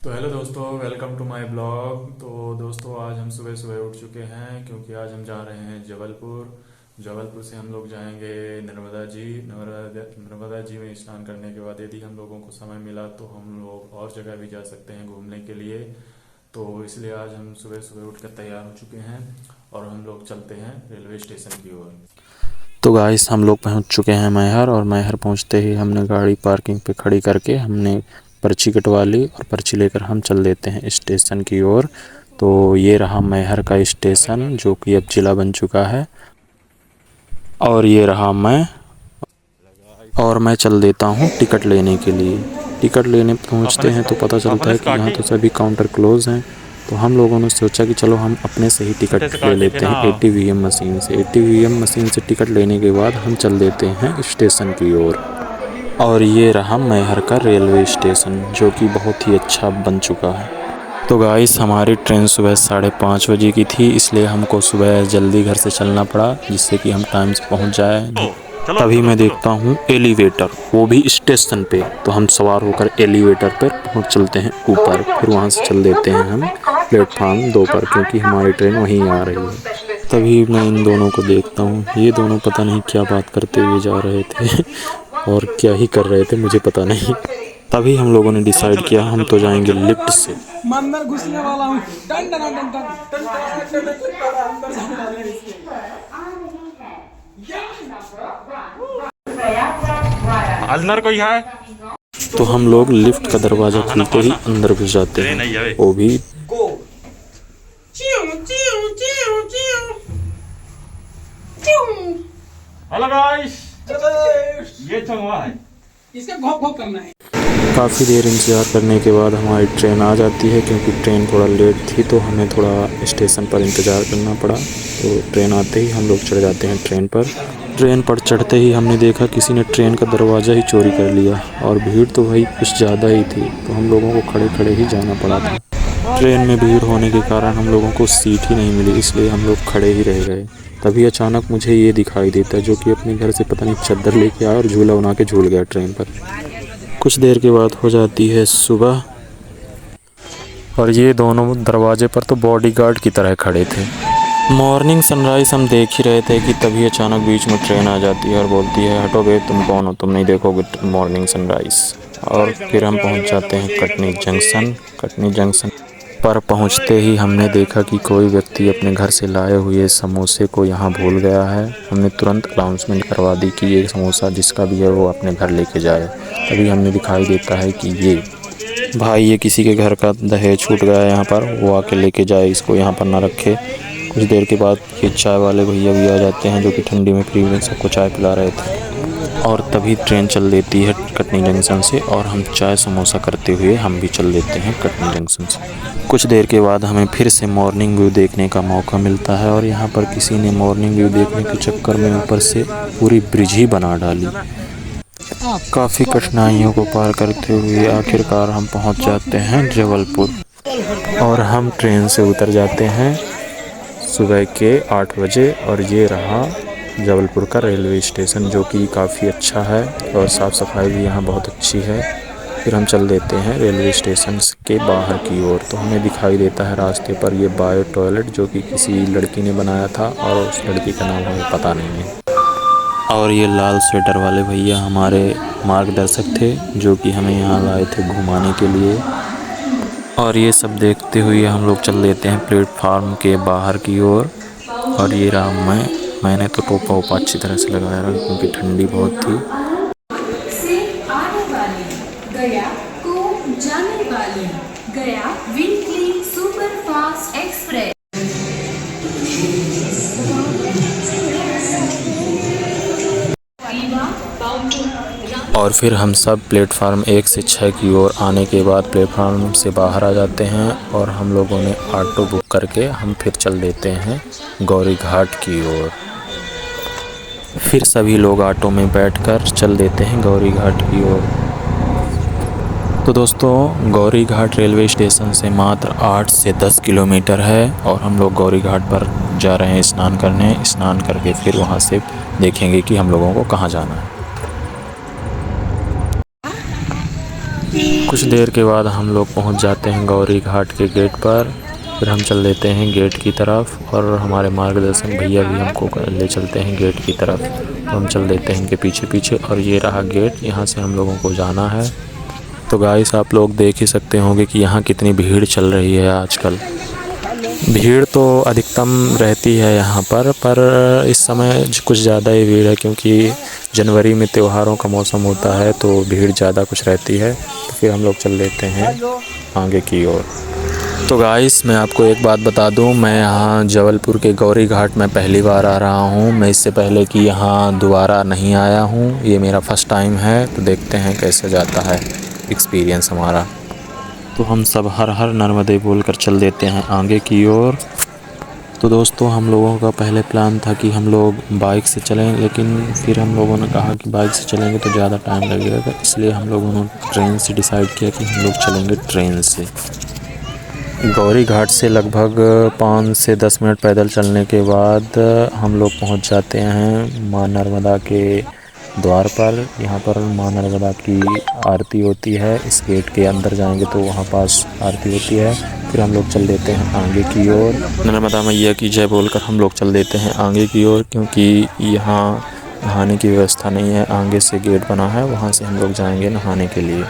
तो हेलो दोस्तों, welcome to my blog. तो दोस्तों, आज हम सुबह सुबह उठ चुके हैं क्योंकि आज हम जा रहे हैं जबलपुर। जबलपुर से हम लोग जाएंगे नर्मदा जी में स्नान करने के बाद यदि हम लोगों को समय मिला तो हम लोग और जगह भी जा सकते हैं घूमने के लिए। तो इसलिए आज हम सुबह सुबह उठकर तैयार हो चुके हैं और हम लोग चलते हैं रेलवे स्टेशन की ओर। तो गाइस हम लोग पहुंच चुके हैं मैहर। और मैहर पहुंचते ही हमने गाड़ी पार्किंग पे खड़ी करके हमने पर्ची कटवा ली और पर्ची लेकर हम चल देते हैं स्टेशन की ओर। तो ये रहा मैहर का स्टेशन जो कि अब जिला बन चुका है। और ये रहा मैं चल देता हूँ टिकट लेने के लिए। टिकट लेने पहुँचते हैं तो पता चलता है कि यहाँ तो सभी काउंटर क्लोज हैं। तो हम लोगों ने सोचा कि चलो हम अपने से ही टिकट ले लेते हैं ATVM मशीन से। ATVM मशीन से टिकट लेने के बाद हम चल देते हैं स्टेशन की ओर। और ये रहा मैहर का रेलवे स्टेशन जो कि बहुत ही अच्छा बन चुका है। तो गाइस हमारी ट्रेन सुबह 5:30 बजे की थी, इसलिए हमको सुबह जल्दी घर से चलना पड़ा जिससे कि हम टाइम से पहुंच जाए। तभी मैं देखता हूँ एलिवेटर, वो भी स्टेशन पे। तो हम सवार होकर एलिवेटर पर पहुँच चलते हैं ऊपर। फिर वहाँ से चल देते हैं हम प्लेटफार्म 2 पर क्योंकि हमारी ट्रेन वहीं आ रही है। तभी मैं इन दोनों को देखता हूँ, ये दोनों पता नहीं क्या बात करते हुए जा रहे थे और क्या ही कर रहे थे मुझे पता नहीं। तभी हम लोगों ने डिसाइड किया हम तो जाएंगे लिफ्ट से। मंदिर घुसने वाला हूँ। टन टन टन टन अंदर कोई है? तो हम लोग लिफ्ट का दरवाजा खुलते ही अंदर घुस जाते हैं, वो भी हेलो गाइस, ये चंगवा है। इसका घोप घोप करना है। काफ़ी देर इंतज़ार करने के बाद हमारी ट्रेन आ जाती है क्योंकि ट्रेन थोड़ा लेट थी तो हमें थोड़ा स्टेशन पर इंतज़ार करना पड़ा। तो ट्रेन आते ही हम लोग चढ़ जाते हैं ट्रेन पर। ट्रेन पर चढ़ते ही हमने देखा किसी ने ट्रेन का दरवाज़ा ही चोरी कर लिया और भीड़ तो भाई कुछ ज़्यादा ही थी, तो हम लोगों को खड़े खड़े ही जाना पड़ा था। ट्रेन में भीड़ होने के कारण हम लोगों को सीट ही नहीं मिली, इसलिए हम लोग खड़े ही रह गए। तभी अचानक मुझे ये दिखाई देता है जो कि अपने घर से पता नहीं चादर लेके आया और झूला बना के झूल गया ट्रेन पर। कुछ देर के बाद हो जाती है सुबह और ये दोनों दरवाजे पर तो बॉडीगार्ड की तरह खड़े थे। मॉर्निंग सनराइज़ हम देख ही रहे थे कि तभी अचानक बीच में ट्रेन आ जाती है और बोलती है हटोगे, तुम कौन हो, तुम नहीं देखोगे मॉर्निंग सनराइज़। और फिर हम पहुंच जाते हैं कटनी जंक्शन। कटनी जंक्शन पर पहुंचते ही हमने देखा कि कोई व्यक्ति अपने घर से लाए हुए समोसे को यहाँ भूल गया है। हमने तुरंत अनाउंसमेंट करवा दी कि ये समोसा जिसका भी है वो अपने घर लेके जाए। तभी हमें दिखाई देता है कि ये किसी के घर का दहेज छूट गया है यहाँ पर, वो आके लेके जाए, इसको यहाँ पर ना रखे। कुछ देर के बाद ये चाय वाले भैया भी आ जाते हैं जो कि ठंडी में फ्री में सबको चाय पिला रहे थे। और तभी ट्रेन चल देती है कटनी जंक्शन से और हम चाय समोसा करते हुए हम भी चल देते हैं कटनी जंक्शन से। कुछ देर के बाद हमें फिर से मॉर्निंग व्यू देखने का मौका मिलता है और यहाँ पर किसी ने मॉर्निंग व्यू देखने के चक्कर में ऊपर से पूरी ब्रिज ही बना डाली। काफ़ी कठिनाइयों को पार करते हुए आखिरकार हम पहुँच जाते हैं जबलपुर और हम ट्रेन से उतर जाते हैं सुबह के 8 बजे। और ये रहा जबलपुर का रेलवे स्टेशन जो कि काफ़ी अच्छा है और साफ़ सफाई भी यहाँ बहुत अच्छी है। फिर हम चल देते हैं रेलवे स्टेशन के बाहर की ओर। तो हमें दिखाई देता है रास्ते पर ये बायो टॉयलेट जो कि किसी लड़की ने बनाया था और उस लड़की का नाम हमें पता नहीं है। और ये लाल स्वेटर वाले भैया हमारे मार्गदर्शक थे जो कि हमें यहाँ लाए थे घुमाने के लिए। और ये सब देखते हुए हम लोग चल देते हैं प्लेटफार्म के बाहर की ओर। और ये रहा मैंने तो टोपा वोपा अच्छी तरह से लगाया रहा क्योंकि ठंडी बहुत थी। से आने वाली गया को जाने वाली गया वीकली सुपरफास्ट एक्सप्रेस। और फिर हम सब प्लेटफार्म 1 से 6 की ओर आने के बाद प्लेटफार्म से बाहर आ जाते हैं और हम लोगों ने ऑटो बुक करके हम फिर चल देते हैं गौरी घाट की ओर। फिर सभी लोग ऑटो में बैठकर चल देते हैं गौरी घाट की ओर। तो दोस्तों गौरी घाट रेलवे स्टेशन से मात्र 8 से 10 किलोमीटर है और हम लोग गौरी घाट पर जा रहे हैं स्नान करने। स्नान करके फिर वहाँ से देखेंगे कि हम लोगों को कहाँ जाना है। कुछ देर के बाद हम लोग पहुंच जाते हैं गौरी घाट के गेट पर। फिर हम चल देते हैं गेट की तरफ और हमारे मार्गदर्शक भैया भी हमको ले चलते हैं गेट की तरफ। तो हम चल देते हैं इनके पीछे पीछे और ये रहा गेट, यहाँ से हम लोगों को जाना है। तो गाइस आप लोग देख ही सकते होंगे कि यहाँ कितनी भीड़ चल रही है आजकल। भीड़ तो अधिकतम रहती है यहाँ पर इस समय कुछ ज़्यादा ही भीड़ है, क्योंकि जनवरी में त्योहारों का मौसम होता है तो भीड़ ज़्यादा कुछ रहती है। तो फिर हम लोग चल देते हैं आगे की ओर। तो गाइस मैं आपको एक बात बता दूं, मैं यहाँ जबलपुर के गौरी घाट में पहली बार आ रहा हूँ। मैं इससे पहले कि यहाँ दोबारा नहीं आया हूँ, ये मेरा फर्स्ट टाइम है। तो देखते हैं कैसे जाता है एक्सपीरियंस हमारा। तो हम सब हर हर नर्मदे बोलकर चल देते हैं आगे की ओर। तो दोस्तों हम लोगों का पहले प्लान था कि हम लोग बाइक से चलें, लेकिन फिर हम लोगों ने कहा कि बाइक से चलेंगे तो ज़्यादा टाइम लगेगा, इसलिए हम लोगों ने ट्रेन से डिसाइड किया कि हम लोग चलेंगे ट्रेन से। गौरी घाट से लगभग 5 से 10 मिनट पैदल चलने के बाद हम लोग पहुंच जाते हैं माँ नर्मदा के द्वार पर। यहाँ पर माँ नर्मदा की आरती होती है। इस गेट के अंदर जाएंगे तो वहाँ पास आरती होती है। फिर हम लोग चल देते हैं आगे की ओर। नर्मदा मैया की जय बोलकर हम लोग चल देते हैं आगे की ओर, क्योंकि यहाँ नहाने की व्यवस्था नहीं है। आगे से गेट बना है, वहाँ से हम लोग जाएंगे नहाने के लिए।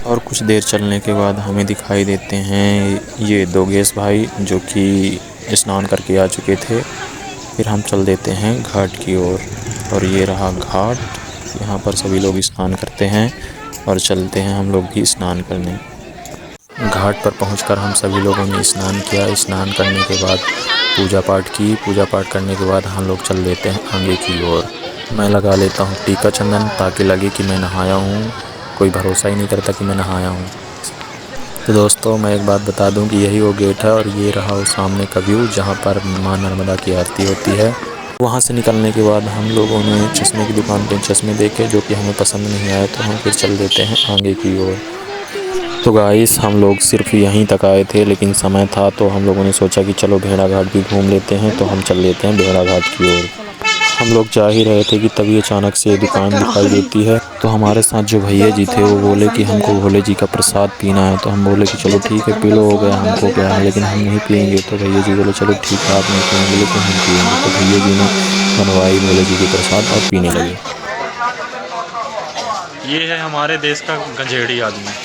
और कुछ देर चलने के बाद हमें दिखाई देते हैं ये दोगेश भाई, जो कि स्नान करके आ चुके थे। फिर हम चल देते हैं घाट की ओर और ये रहा घाट। यहाँ पर सभी लोग स्नान करते हैं और चलते हैं हम लोग भी स्नान करने। घाट पर पहुंचकर हम सभी लोगों ने स्नान किया। स्नान करने के बाद पूजा पाठ की। पूजा पाठ करने के बाद हम लोग चल देते हैं आगे की ओर। मैं लगा लेता हूँ टीका चंदन, ताकि लगे कि मैं नहाया हूँ। कोई भरोसा ही नहीं करता कि मैं नहाया हूँ। तो दोस्तों मैं एक बात बता दूं कि यही वो गेट है और ये रहा वो सामने का व्यू, जहाँ पर माँ नर्मदा की आरती होती है। वहाँ से निकलने के बाद हम लोगों ने चश्मे की दुकान पर चश्मे देखे, जो कि हमें पसंद नहीं आए, तो हम फिर चल देते हैं आगे की ओर। तो गाइस हम लोग सिर्फ यहीं तक आए थे, लेकिन समय था तो हम लोगों ने सोचा कि चलो भेड़ा घाट भी घूम लेते हैं। तो हम चल लेते हैं भेड़ा घाट की ओर। हम लोग जा ही रहे थे कि तभी अचानक से दुकान दिखाई देती है। तो हमारे साथ जो भैया जी थे वो बोले कि हमको भोले जी का प्रसाद पीना है। तो हम बोले कि चलो ठीक है, पी लो, हो गया, हमको क्या है, लेकिन हम नहीं पियेंगे। तो भैया जी बोले चलो ठीक है, आप नहीं पियेंगे लेकिन हम पियेंगे। तो भैया जी ने बनवाई भोले जी के प्रसाद और पीने लगे। ये है हमारे देश का गंजेड़ी आदमी।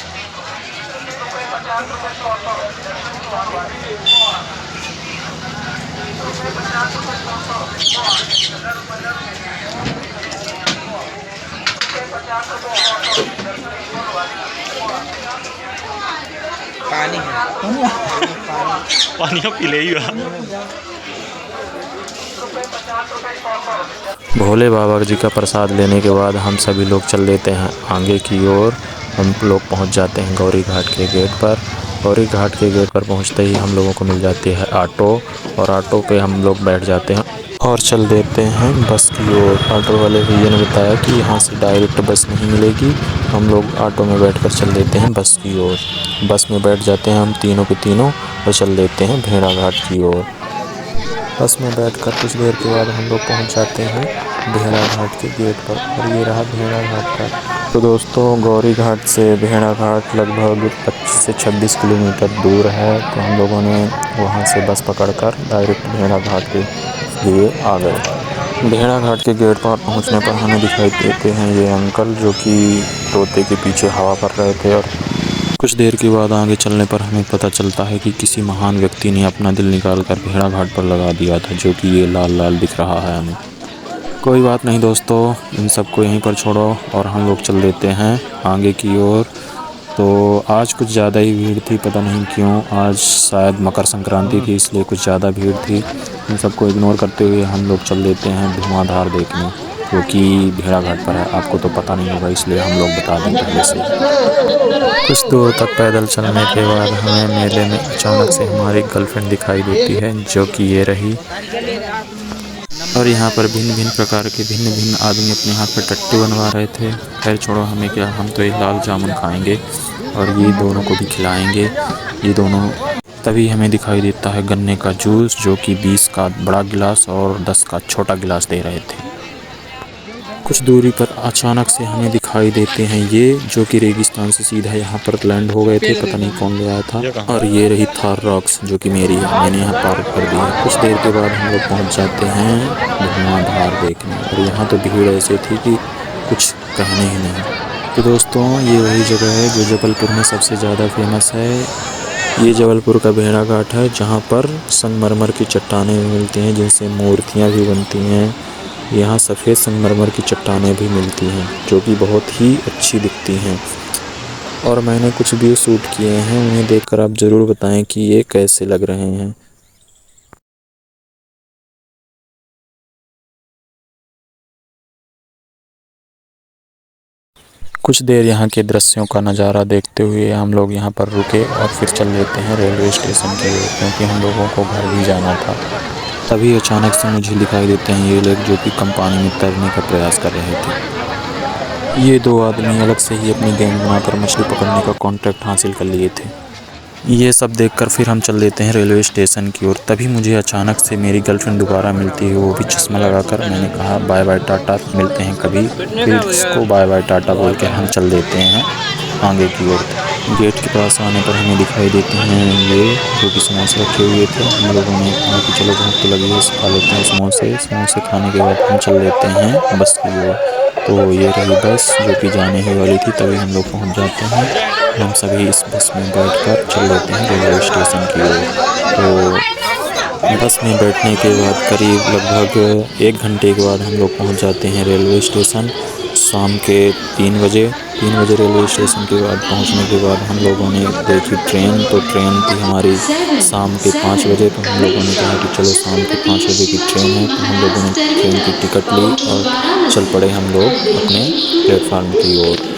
पानी है, पानी पी ले। भोले बाबा जी का प्रसाद लेने के बाद हम सभी लोग चल देते हैं आगे की ओर। हम लोग पहुंच जाते हैं गौरी घाट के गेट पर। गौरी घाट के गेट पर पहुंचते ही हम लोगों को मिल जाती है ऑटो, और ऑटो पे हम लोग बैठ जाते हैं और चल देते हैं बस की ओर। ऑटो वाले भैया ने बताया कि यहाँ से डायरेक्ट बस नहीं मिलेगी। हम लोग ऑटो में बैठकर चल देते हैं बस की ओर। बस में बैठ जाते हैं हम तीनों के तीनों और चल देते हैं भेड़ा घाट की ओर। बस में बैठकर कुछ देर के बाद हम लोग पहुँच जाते हैं भेड़ा घाट के गेट पर, और ये रहा भेड़ा घाट का। तो दोस्तों गौरी घाट से भेड़ा घाट लगभग 25 से 26 किलोमीटर दूर है। तो हम लोगों ने वहाँ से बस पकड़कर डायरेक्ट भेड़ा घाट के लिए आ गए। भेड़ा घाट के गेट पर पहुँचने पर हमें दिखाई देते हैं ये अंकल, जो कि तोते के पीछे हवा कर रहे थे। और कुछ देर के बाद आगे चलने पर हमें पता चलता है कि किसी महान व्यक्ति ने अपना दिल निकाल कर भेड़ा घाट पर लगा दिया था, जो कि ये लाल लाल दिख रहा है हमें। कोई बात नहीं दोस्तों, इन सबको यहीं पर छोड़ो और हम लोग चल देते हैं आगे की ओर। तो आज कुछ ज़्यादा ही भीड़ थी, पता नहीं क्यों। आज शायद मकर संक्रांति थी, इसलिए कुछ ज़्यादा भीड़ थी। इन सबको इग्नोर करते हुए हम लोग चल देते हैं धुआंधार देखने, जो कि भेड़ा घाट पर है। आपको तो पता नहीं होगा, इसलिए हम लोग बता दें पहले से। कुछ दूर तक पैदल चलने के बाद हमें मेले में अचानक से हमारी गर्लफ्रेंड दिखाई देती है, जो कि ये रही। और यहाँ पर भिन्न भिन्न प्रकार के भिन्न भिन्न आदमी अपने हाथ पे टट्टू बनवा रहे थे। खैर छोड़ो, हमें क्या, हम तो ये लाल जामुन खाएंगे और ये दोनों को भी खिलाएंगे। ये दोनों तभी हमें दिखाई देता है गन्ने का जूस, जो कि 20 का बड़ा गिलास और 10 का छोटा गिलास दे रहे थे। कुछ दूरी पर अचानक से हमें दिखाई देते हैं ये, जो कि रेगिस्तान से सीधा यहाँ पर लैंड हो गए थे, पता नहीं कौन ले आया था। और ये रही थार रॉक्स जो कि मेरी है, मैंने यहाँ पार्क कर दी है। कुछ देर के बाद हम लोग पहुँच जाते हैं धुआंधार देखने, और यहाँ तो भीड़ ऐसी थी कि कुछ कहने ही नहीं। तो दोस्तों ये वही जगह है जो जबलपुर में सबसे ज़्यादा फेमस है। ये जबलपुर का भेड़ा घाट है, जहाँ पर संगमरमर की चट्टानें भी मिलती हैं जिनसे मूर्तियाँ भी बनती हैं। यहाँ सफ़ेद संगमरमर की चट्टानें भी मिलती हैं जो कि बहुत ही अच्छी दिखती हैं। और मैंने कुछ व्यू शूट किए हैं, उन्हें देखकर आप ज़रूर बताएं कि ये कैसे लग रहे हैं। कुछ देर यहाँ के दृश्यों का नज़ारा देखते हुए हम लोग यहाँ पर रुके और फिर चल लेते हैं रेलवे स्टेशन की ओर, क्योंकि हम लोगों को घर भी जाना था। तभी अचानक से मुझे दिखाई देते हैं ये लोग जो कि कम पानी में तैरने का प्रयास कर रहे थे। ये दो आदमी अलग से ही अपनी गैंग बनाकर मछली पकड़ने का कॉन्ट्रैक्ट हासिल कर लिए थे। ये सब देखकर फिर हम चल देते हैं रेलवे स्टेशन की ओर। तभी मुझे अचानक से मेरी गर्लफ्रेंड दोबारा मिलती है, वो भी चश्मा लगाकर। मैंने कहा बाय बाय टाटा, मिलते हैं कभी। फिर इसको बाय बाय टाटा बोल के हम चल देते हैं आगे की ओर। गेट के पास आने पर हमें दिखाई देते हैं ये जो कि समोसे रखे हुए थे। हम लोगों ने कहा कि चलो भूख तो लगी है, खा लेते हैं समोसे खाने के बाद हम चल देते हैं बस की ओर। तो ये रही बस जो कि जाने ही वाली थी, तभी हम लोग पहुंच जाते हैं। हम सभी इस बस में बैठकर चल देते हैं रेलवे स्टेशन की ओर। तो बस में बैठने के बाद करीब लगभग 1 घंटे के बाद हम लोग पहुंच जाते हैं रेलवे स्टेशन। शाम के 3 बजे रेलवे स्टेशन के बाद पहुंचने के बाद हम लोगों ने देखी ट्रेन। तो ट्रेन थी हमारी शाम के 5 बजे। तो हम लोगों ने कहा कि चलो शाम के 5 बजे की ट्रेन है। तो हम लोगों ने ट्रेन की टिकट ली और चल पड़े हम लोग अपने प्लेटफार्म की ओर।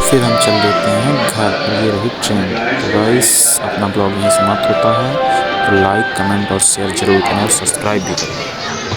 फिर हम चल देते हैं घर। ये रही ट्रेन। तो गाइस अपना ब्लॉग यहीं समाप्त होता है। तो लाइक, कमेंट और शेयर जरूर करें और सब्सक्राइब भी करें।